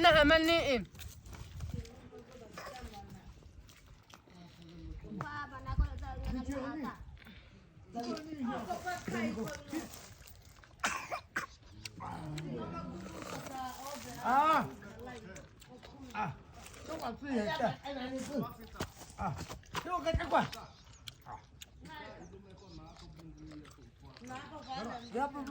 na amalni im. 좀 왔어요. 이거 갖고 와. 야, 뭐,